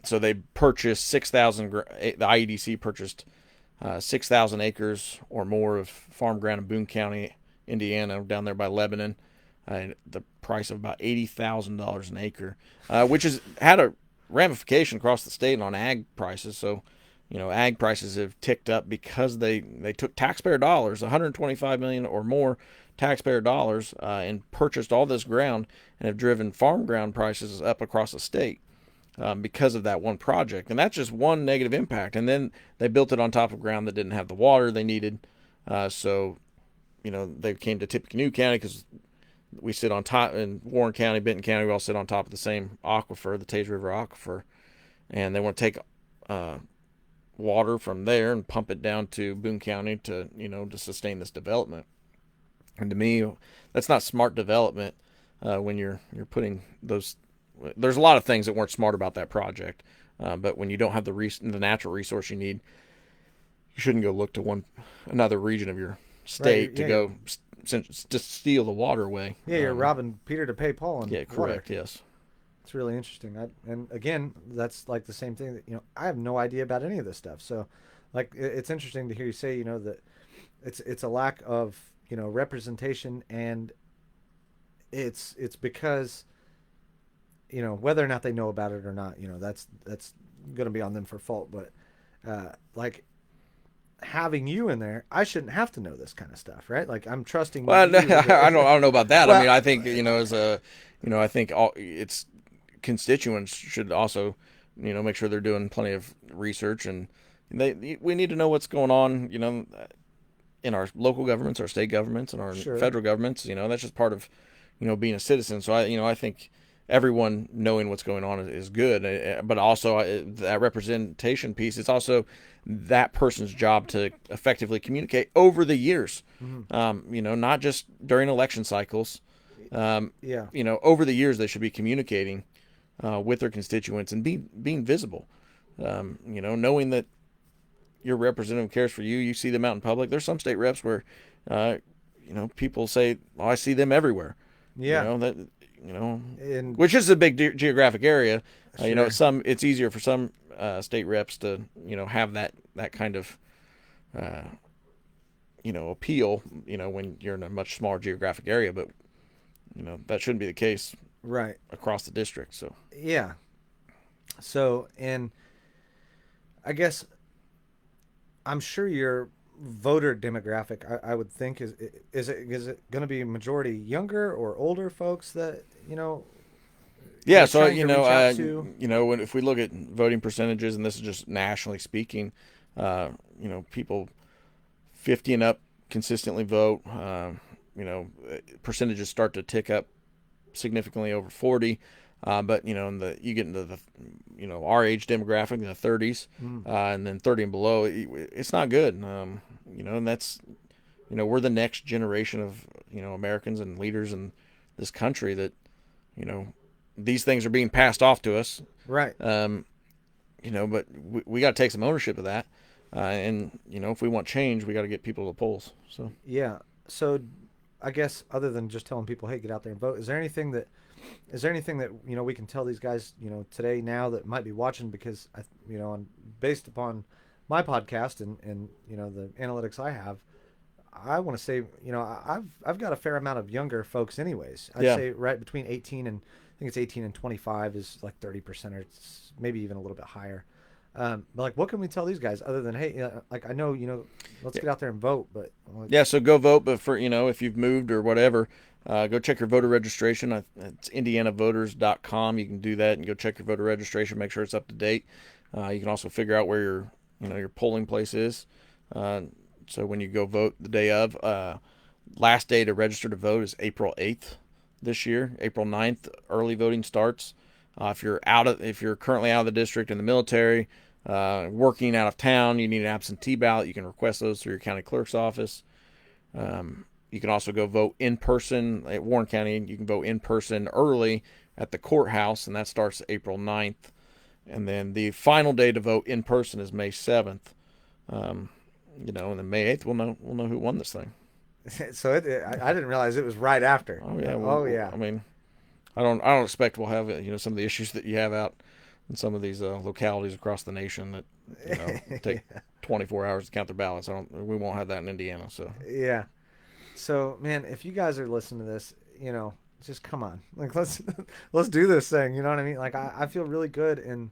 So they purchased 6,000. The IEDC purchased 6,000 acres or more of farm ground in Boone County, Indiana, down there by Lebanon, at the price of about $80,000 an acre, which has had a ramification across the state on ag prices. So, ag prices have ticked up because they took taxpayer dollars, 125 million or more taxpayer dollars, and purchased all this ground and have driven farm ground prices up across the state. Because of that one project. And that's just one negative impact. And then they built it on top of ground that didn't have the water they needed. So they came to Tippecanoe County because we sit on top, in Warren County, Benton County, we all sit on top of the same aquifer, the Taze River aquifer. And they want to take water from there and pump it down to Boone County to sustain this development. And to me, that's not smart development when you're putting those. There's a lot of things that weren't smart about that project, but when you don't have the natural resource you need, you shouldn't go look to another region of your state Right, to go just steal the water away. Yeah, you're robbing Peter to pay Paul. Yeah, correct. Water. Yes, it's really interesting. And again, that's like the same thing that I have no idea about any of this stuff. So, like, it's interesting to hear you say that it's a lack of representation, and it's because whether or not they know about it or not, that's going to be on them for fault. But like having you in there, I shouldn't have to know this kind of stuff, right? Like I'm trusting. Well, you I don't know about that. Well, I mean, I think I think its constituents should also make sure they're doing plenty of research, and we need to know what's going on, in our local governments, our state governments, and our Sure. federal governments. That's just part of being a citizen. So I think everyone knowing what's going on is good, but also that representation piece, it's also that person's job to effectively communicate over the years. Mm-hmm. Not just during election cycles. Yeah. Over the years they should be communicating with their constituents and being visible. Knowing that your representative cares for you. You see them out in public. There's some state reps where people say, "Oh, I see them everywhere." Yeah. And which is a big geographic area. Sure. It's easier for some state reps to have that kind of appeal when you're in a much smaller geographic area, but that shouldn't be the case Right. across the district. So Yeah. So, and I guess I'm sure your voter demographic, I would think, is it going to be majority younger or older folks that Yeah, we're so trying to reach out to. if we look at voting percentages, and this is just nationally speaking, people 50 and up consistently vote. Percentages start to tick up significantly over 40. But you get into our age demographic in the 30s, and then 30 and below, it's not good. And that's we're the next generation of Americans and leaders in this country that these things are being passed off to us. Right. But we got to take some ownership of that. And if we want change, we got to get people to the polls. So yeah. So I guess other than just telling people, hey, get out there and vote, is there anything that we can tell these guys today now that might be watching, because based upon my podcast and the analytics I have, I want to say I've got a fair amount of younger folks anyways. I'd say right between 18 and I think it's 18 and 25 is like 30%, or it's maybe even a little bit higher. But like, what can we tell these guys other than, hey, like, I know, let's get out there and vote, but so go vote. But for if you've moved or whatever, go check your voter registration. It's indianavoters.com. You can do that and go check your voter registration, make sure it's up to date. You can also figure out where your polling place is. So when you go vote the day of, last day to register to vote is April 8th this year. April 9th, early voting starts. If you're currently out of the district in the military, working out of town, you need an absentee ballot. You can request those through your county clerk's office. You can also go vote in person at Warren County. You can vote in person early at the courthouse, and that starts April 9th. And then the final day to vote in person is May 7th. And then May 8th, we'll know who won this thing. So I didn't realize it was right after. Oh yeah. Yeah. I mean, I don't expect we'll have some of the issues that you have out in some of these localities across the nation that take 24 hours to count their ballots. We won't have that in Indiana. So yeah. So man, if you guys are listening to this, just come on, like let's do this thing. You know what I mean? Like I feel really good in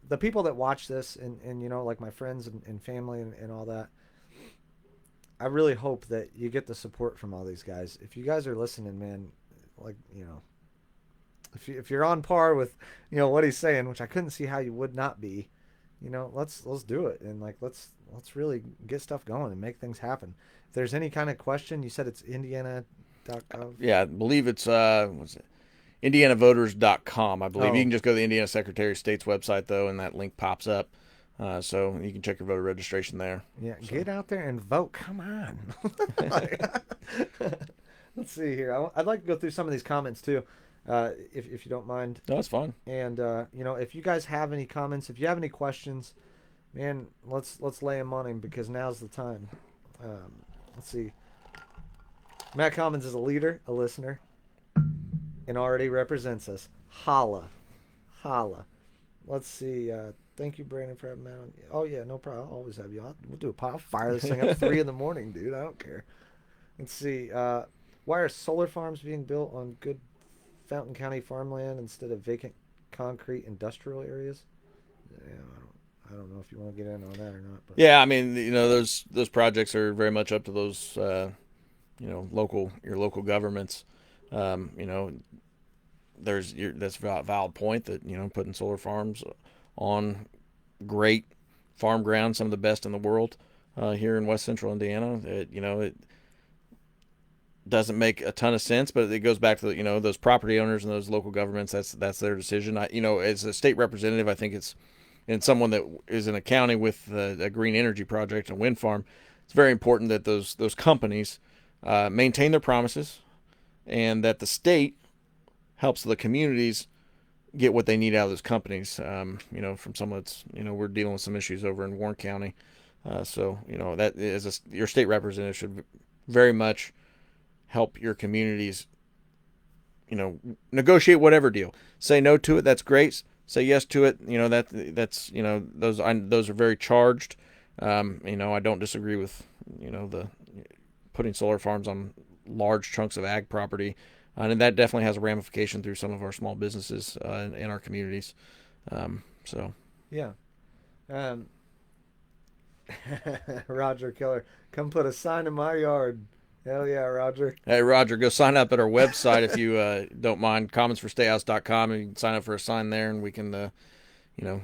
the people that watch this and like my friends and family and all that. I really hope that you get the support from all these guys. If you guys are listening, man, like, if you're on par with, what he's saying, which I couldn't see how you would not be, let's do it. And like, let's really get stuff going and make things happen. If there's any kind of question, you said it's indiana.gov. Yeah, I believe it's, what's it? indianavoters.com, I believe. You can just go to the Indiana Secretary of State's website, though, and that link pops up. So you can check your voter registration there. Yeah, so get out there and vote. Come on. Let's see here. I'd like to go through some of these comments, too, if you don't mind. No, that's fine. And, if you guys have any comments, if you have any questions, man, let's lay them on him, because now's the time. Let's see. Matt Commons is a leader, a listener, and already represents us. Holla. Let's see. Thank you, Brandon, for having me on. Oh, yeah, no problem. I'll always have you on. We'll do a pile. Fire this thing up 3 in the morning, dude. I don't care. Let's see. Why are solar farms being built on good Fountain County farmland instead of vacant concrete industrial areas? Yeah, I don't know if you want to get in on that or not. But. Yeah, I mean, those projects are very much up to those, your local governments. That's a valid point that putting solar farms on great farm ground, some of the best in the world here in West Central Indiana. It doesn't make a ton of sense, but it goes back to those property owners and those local governments. That's their decision. As a state representative, I think and someone that is in a county with a green energy project, a wind farm, it's very important that those companies maintain their promises, and that the state helps the communities get what they need out of those companies. From someone that's, we're dealing with some issues over in Warren County. So that is your state representative should very much help your communities, negotiate whatever deal. Say no to it, that's great. Say yes to it. Those are very charged. I don't disagree with, the putting solar farms on large chunks of ag property. And that definitely has a ramification through some of our small businesses in our communities. Yeah. Roger Keller, come put a sign in my yard. Hell yeah, Roger. Hey, Roger, go sign up at our website if you don't mind, commentsforstatehouse.com, and you can sign up for a sign there, and we can,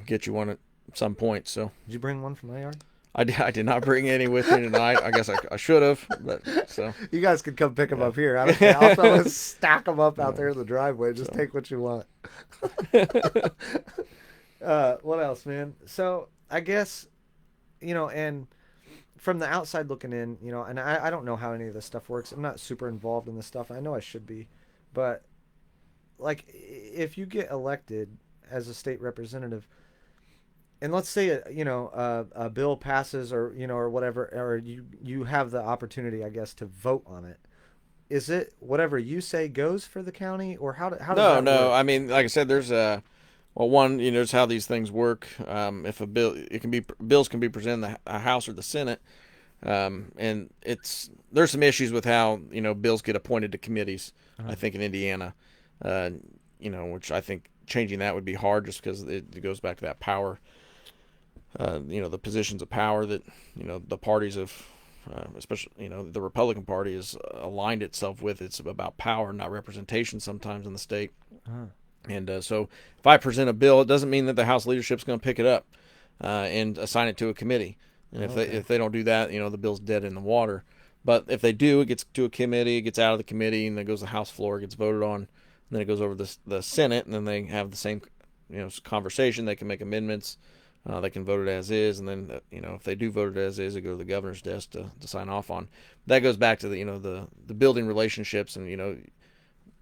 get you one at some point. So Did you bring one from my yard? I did not bring any with me tonight. I guess I should have, but so. You guys could come pick them up here. I don't care. I'll throw and stack them up out there in the driveway. Just take what you want. What else, man? So I guess, and from the outside looking in, and I don't know how any of this stuff works. I'm not super involved in this stuff. I know I should be, but like if you get elected as a state representative, and let's say a bill passes, or or whatever, or you have the opportunity, I guess, to vote on it. Is it whatever you say goes for the county, or how does that No. work? I mean, like I said, there's one, it's how these things work. If a bill, bills can be presented in the House or the Senate, and there's some issues with how bills get appointed to committees. I think in Indiana, which I think changing that would be hard, just because it goes back to that power. The positions of power that the parties of, especially the Republican Party has aligned itself with. It's about power, not representation. Sometimes in the state, and so if I present a bill, it doesn't mean that the House leadership is going to pick it up and assign it to a committee. And if they don't do that, the bill's dead in the water. But if they do, it gets to a committee, it gets out of the committee, and then it goes to the House floor, it gets voted on, and then it goes over to the Senate, and then they have the same conversation. They can make amendments. They can vote it as is, and then if they do vote it as is, it goes to the governor's desk to sign off on. That goes back to the building relationships, and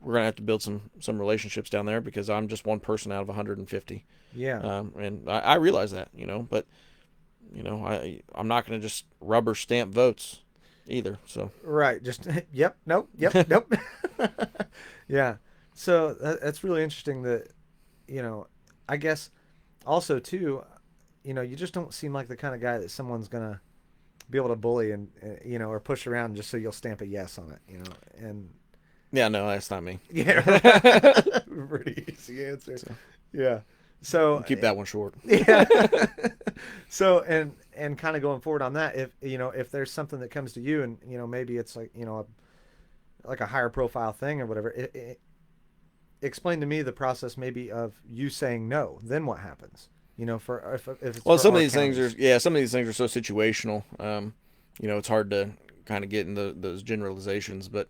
we're gonna have to build some relationships down there, because I'm just one person out of 150. Yeah. And I realize that, but I'm not gonna just rubber stamp votes either. So Right. Just yep. Nope. Yep. Nope. Yeah. So that's really interesting. That I guess also too. You just don't seem like the kind of guy that someone's gonna be able to bully and or push around just so you'll stamp a yes on it, and yeah, no, that's not me. yeah, pretty easy answer. So, yeah. So keep that one short. yeah. So and kind of going forward on that, if there's something that comes to you, and maybe it's like like a higher profile thing or whatever, explain to me the process maybe of you saying no. Then what happens? For if it's Well, for some of our these things counties. some of these things are so situational. It's hard to kind of get in those generalizations, but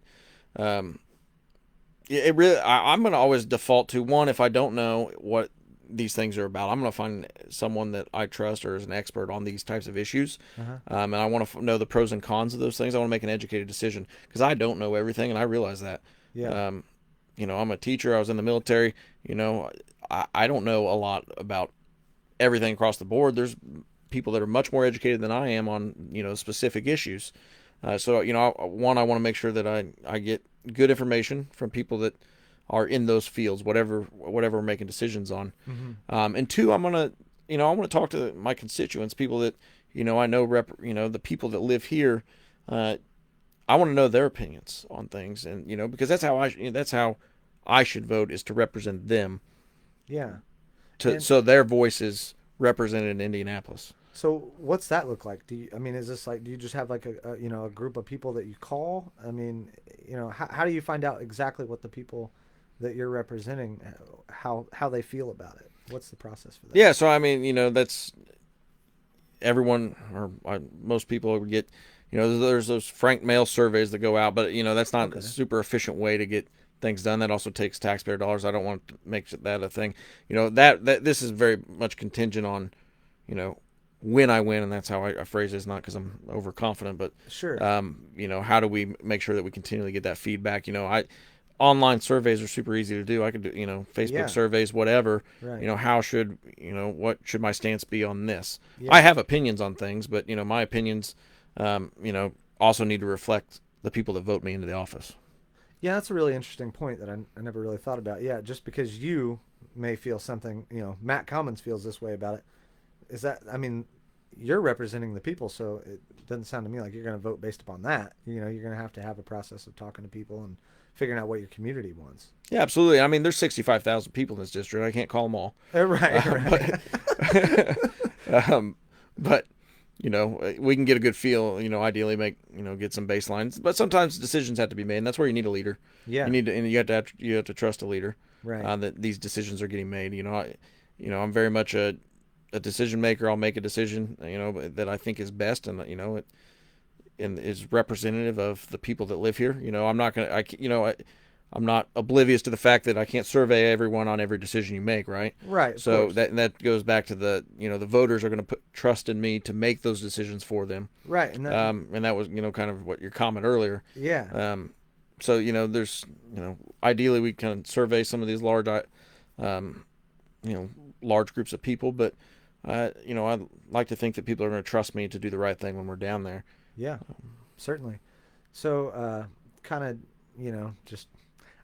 it really, I'm going to always default to one. If I don't know what these things are about, I'm going to find someone that I trust or is an expert on these types of issues, and I want to know the pros and cons of those things. I want to make an educated decision, because I don't know everything, and I realize that. Yeah. I'm a teacher. I was in the military. I don't know a lot about everything across the board. There's people that are much more educated than I am on specific issues. So I want to make sure that I get good information from people that are in those fields, whatever we're making decisions on. And two, I want to talk to my constituents, people that I know the people that live here. I want to know their opinions on things, and because that's how I should vote, is to represent them. Yeah. So their voice is represented in Indianapolis. So what's that look like? Is this like, do you just have like a group of people that you call? How do you find out exactly what the people that you're representing, how they feel about it? What's the process for that? Yeah. So that's everyone, or most people would get, there's those frank mail surveys that go out, but that's not a super efficient way to get things done. That also takes taxpayer dollars. I don't want to make that a thing. That this is very much contingent on, when I win, and that's how I phrase it. It's not because I'm overconfident, but Sure. How do we make sure that we continually get that feedback? Online surveys are super easy to do. I could do, Facebook surveys, whatever. Right. What should my stance be on this? Yeah. I have opinions on things, but my opinions, also need to reflect the people that vote me into the office. Yeah, that's a really interesting point that I never really thought about. Yeah, just because you may feel something, Matt Commons feels this way about it. Is that, you're representing the people, so it doesn't sound to me like you're going to vote based upon that. You're going to have a process of talking to people and figuring out what your community wants. Yeah, absolutely. There's 65,000 people in this district. I can't call them all. Right. But we can get a good feel, ideally get some baselines, but sometimes decisions have to be made, and that's where you need a leader. Yeah. And you have to trust a leader, Right. that these decisions are getting made. I'm very much a decision maker. I'll make a decision, that I think is best, and and is representative of the people that live here. I'm not gonna, I'm not oblivious to the fact that I can't survey everyone on every decision you make, right? Right. Of So course. that goes back to the voters are going to put trust in me to make those decisions for them. Right. And that was, kind of what your comment earlier. Yeah. So, there's, ideally we can survey some of these um, large groups of people, but, I'd like to think that people are going to trust me to do the right thing when we're down there. Yeah. Certainly. So, kind of, just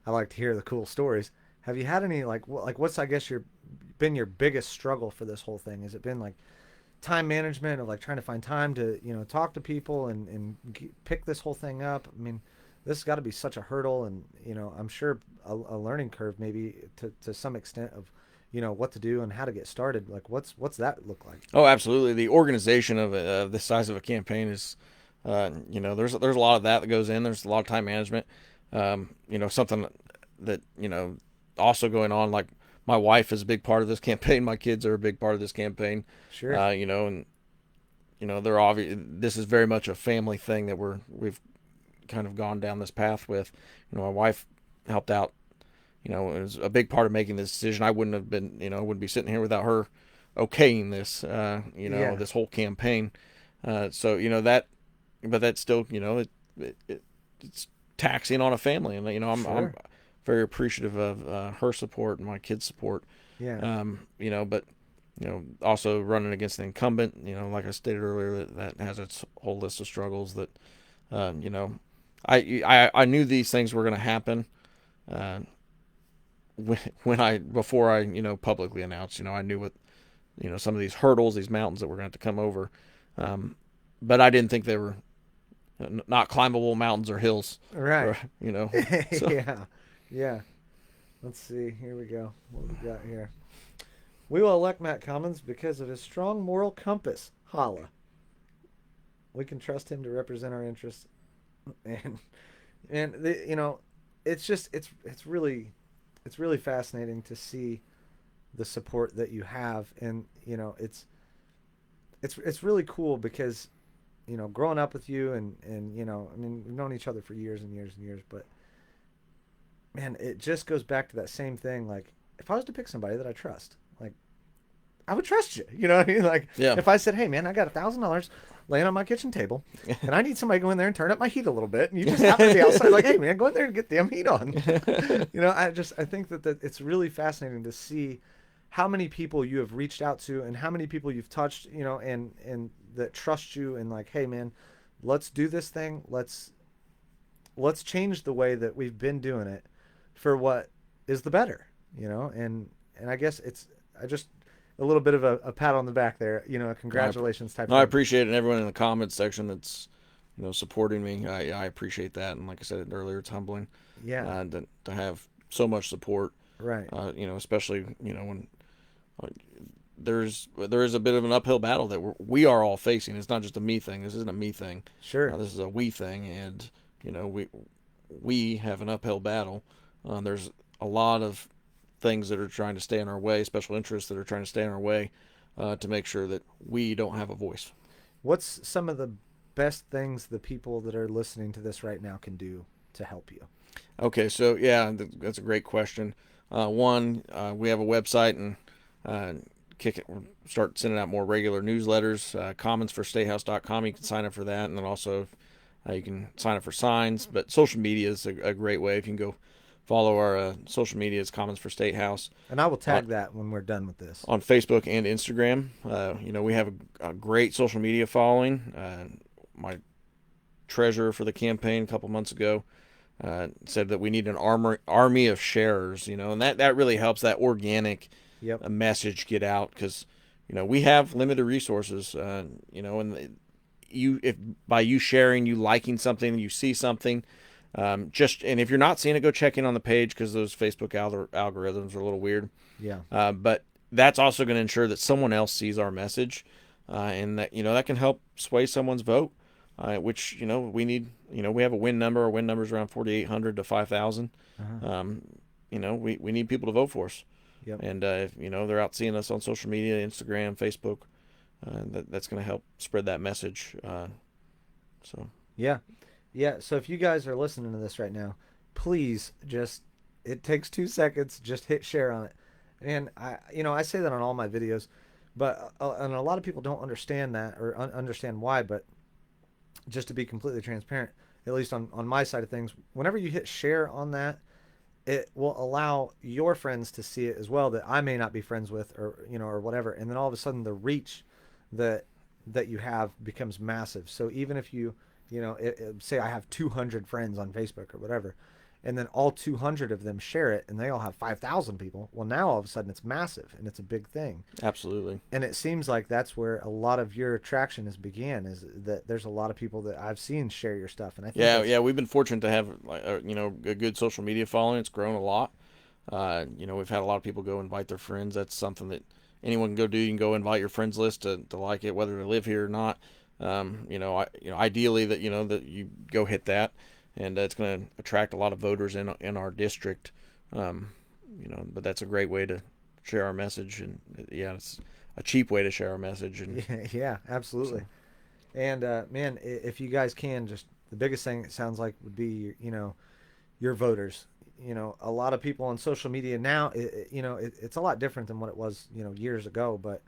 I like to hear the cool stories. Have you had any what's I guess been your biggest struggle for this whole thing? Has it been like time management of like trying to find time to talk to people and pick this whole thing up? I mean, this has got to be such a hurdle, and I'm sure a learning curve maybe to some extent of what to do and how to get started. Like what's that look like? Oh, absolutely. The organization of the size of a campaign is, there's a lot of that goes in. There's a lot of time management. Something that also going on. Like my wife is a big part of this campaign. My kids are a big part of this campaign. Sure. And they're obvious. This is very much a family thing that we've kind of gone down this path with. My wife helped out. It was a big part of making this decision. I wouldn't have been, wouldn't be sitting here without her okaying this, Yeah. this whole campaign. So, that, but that's still, it's taxing on a family. And, I'm Sure. very appreciative of her support and my kids' support. Yeah. But, also running against the incumbent, like I stated earlier, that has its whole list of struggles that, I knew these things were going to happen. Before I publicly announced, I knew what some of these hurdles, these mountains that we're going to have to come over, but I didn't think they were not climbable mountains or hills, Right. or, so. Yeah. Yeah. Let's see. Here we go. What we got here? We will elect Matt Commons because of his strong moral compass. Holla. We can trust him to represent our interests, and it's just it's really fascinating to see the support that you have, and it's really cool because growing up with you, and I mean, we've known each other for years and years and years, but man, it just goes back to that same thing. Like, if I was to pick somebody that I trust, like, I would trust you. You know what I mean? Like, Yeah. if I said, "Hey, man, I got $1,000 laying on my kitchen table, and I need somebody to go in there and turn up my heat a little bit," and you just happen to be outside, like, "Hey, man, go in there and get the damn heat on." I think that it's really fascinating to see how many people you have reached out to and how many people you've touched, and that trust you, and like, "Hey, man, let's do this thing. Let's change the way that we've been doing it for what is the better," and I guess it's I just a little bit of a pat on the back there, a congratulations type No, I thing. appreciate it. And everyone in the comments section that's supporting me. I appreciate that, and like I said earlier, it's humbling, Yeah. to have so much support. Right. Especially when uh, there is a bit of an uphill battle that we are all facing. It's not just a me thing. This isn't a me thing. Sure. This is a we thing, and we have an uphill battle. There's a lot of things that are trying to stay in our way, special interests that are trying to stay in our way, to make sure that we don't have a voice. What's some of the best things the people that are listening to this right now can do to help you? Okay, so yeah, that's a great question. One, we have a website, and start sending out more regular newsletters. Commonsforstatehouse.com. You can sign up for that, and then also you can sign up for signs. But social media is a great way. If you can go follow our social media, it's Commons for State House. And I will tag that when we're done with this. On Facebook and Instagram. We have a great social media following. My treasurer for the campaign a couple months ago said that we need an army of sharers, and that really helps that organic Yep. message get out, because we have limited resources, and if by you sharing, you liking something, you see something, and if you're not seeing it, go check in on the page, because those Facebook algorithms are a little weird. Yeah. But that's also going to ensure that someone else sees our message, and that that can help sway someone's vote, which we need. We have a win number. Our win number is around 4,800 to 5,000. Um, we need people to vote for us. Yep. And if they're out seeing us on social media, Instagram, Facebook, that's going to help spread that message. So Yeah. Yeah. So if you guys are listening to this right now, please just, it takes 2 seconds, just hit share on it. And I say that on all my videos, but and a lot of people don't understand that or understand why. But just to be completely transparent, at least on my side of things, whenever you hit share on that, it will allow your friends to see it as well that I may not be friends with, or or whatever. And then all of a sudden the reach that you have becomes massive. So even if say I have 200 friends on Facebook or whatever, and then all 200 of them share it and they all have 5,000 people, well, now all of a sudden it's massive and it's a big thing. absolutely. And it seems like that's where a lot of your attraction has began, is that there's a lot of people that I've seen share your stuff. And I think We've been fortunate to have a good social media following. It's grown a lot. We've had a lot of people go invite their friends. That's something that anyone can go do. You can go invite your friends list to like it, whether they live here or not. Ideally that that you go hit that, and it's going to attract a lot of voters in our district. But that's a great way to share our message, and it's a cheap way to share our message. And yeah, absolutely. So. And man, if you guys can, just the biggest thing it sounds like would be your voters. A lot of people on social media now, it's a lot different than what it was years ago, but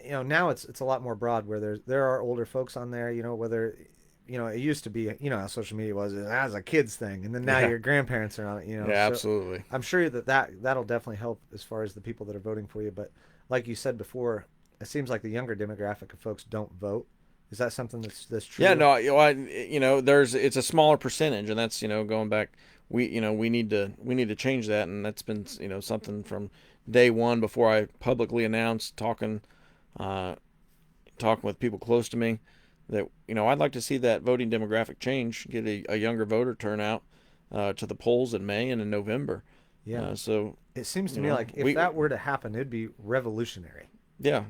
now it's a lot more broad, where there are older folks on there, whether it used to be, how social media was as a kid's thing, and then now your grandparents are on it, Yeah, so absolutely. I'm sure that'll definitely help as far as the people that are voting for you. But like you said before, it seems like the younger demographic of folks don't vote. Is that something that's true? Yeah, no, it's a smaller percentage, and that's going back. We need to change that, and that's been something from day one before I publicly announced, talking with people close to me, that I'd like to see that voting demographic change, get a younger voter turnout to the polls in May and in November. Yeah. So it seems to me like if that were to happen, it'd be revolutionary. Yeah,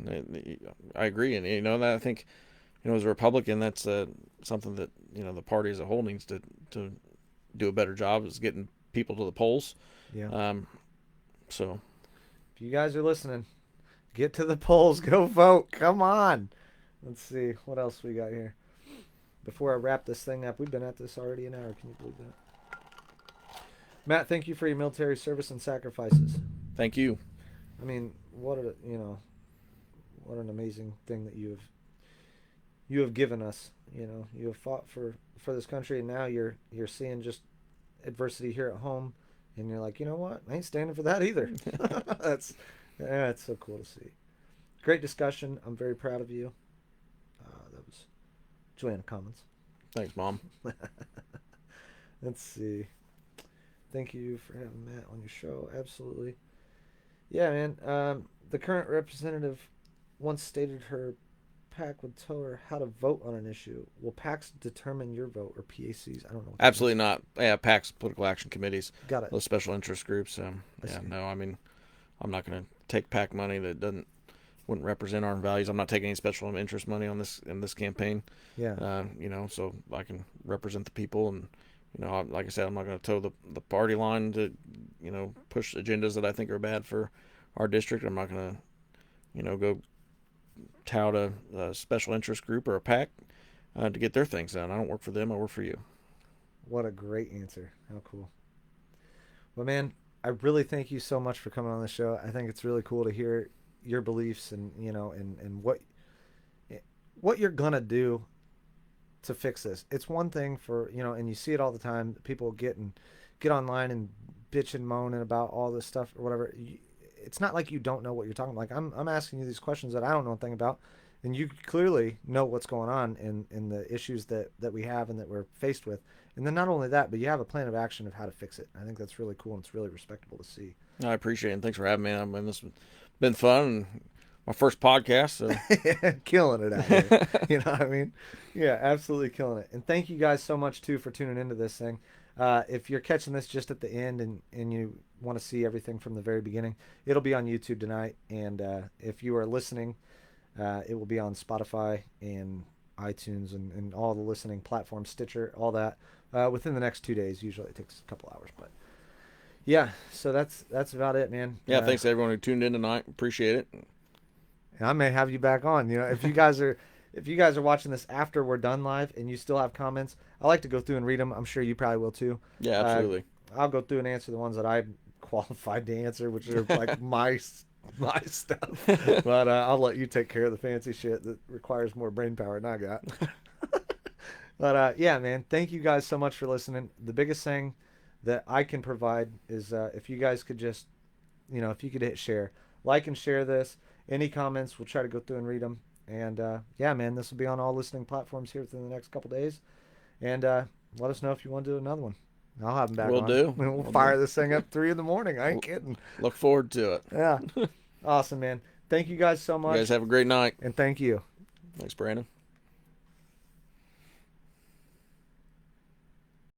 I agree, and that I think as a Republican, that's something that the party as a whole needs to do a better job, is getting people to the polls. Yeah. So if you guys are listening, get to the polls, go vote. Come on. Let's see what else we got here. Before I wrap this thing up, we've been at this already an hour. Can you believe that? Matt, thank you for your military service and sacrifices. Thank you. I mean, what an amazing thing that you have given us. You have fought for this country, and now you're seeing just adversity here at home, and you're like, you know what? I ain't standing for that either. It's so cool to see. Great discussion. I'm very proud of you. That was Joanna Commons. Thanks, Mom. Let's see. Thank you for having Matt on your show. Absolutely. Yeah, man. The current representative once stated her PAC would tell her how to vote on an issue. Will PACs determine your vote, or PACs? I don't know. Absolutely not. Yeah, PACs, political action committees. Got it. Those special interest groups. I mean, I'm not going to take PAC money that wouldn't represent our values. I'm not taking any special interest money in this campaign. Yeah. So I can represent the people, and like I said, I'm not going to toe the party line to push agendas that I think are bad for our district. I'm not going to go tout a special interest group or a PAC to get their things done. I don't work for them. I work for you. What a great answer. How cool. Well, man, I really thank you so much for coming on the show. I think it's really cool to hear your beliefs and and what you're gonna do to fix this. It's one thing for and you see it all the time. People get online and bitch and moaning about all this stuff or whatever. It's not like you don't know what you're talking about. Like I'm asking you these questions that I don't know a thing about, and you clearly know what's going on in the issues that we have and that we're faced with. And then not only that, but you have a plan of action of how to fix it. I think that's really cool, and it's really respectable to see. I appreciate it, and thanks for having me. I mean, this has been fun, and my first podcast. So. Killing it out here. You know what I mean? Yeah, absolutely killing it. And thank you guys so much, too, for tuning into this thing. If you're catching this just at the end and you want to see everything from the very beginning, it'll be on YouTube tonight. And if you are listening It will be on Spotify and iTunes and all the listening platforms, Stitcher, all that, within the next 2 days. Usually it takes a couple hours, but yeah. So that's about it, man. Yeah, thanks to everyone who tuned in tonight. Appreciate it. And I may have you back on. You know, if you guys are watching this after we're done live and you still have comments, I like to go through and read them. I'm sure you probably will too. Yeah, absolutely. I'll go through and answer the ones that I'm qualified to answer, which are like my stuff. But I'll let you take care of the fancy shit that requires more brain power than I got. But yeah, man, thank you guys so much for listening. The biggest thing that I can provide is if you guys could just, if you could hit share, like and share this. Any comments, we'll try to go through and read them. And yeah, man, this will be on all listening platforms here within the next couple days. And let us know if you want to do another one. I'll have them back We'll on. do. We'll fire this thing up 3 a.m. I ain't kidding. Look forward to it. Yeah. Awesome, man. Thank you guys so much. You guys have a great night. And thank you. Thanks, Brandon.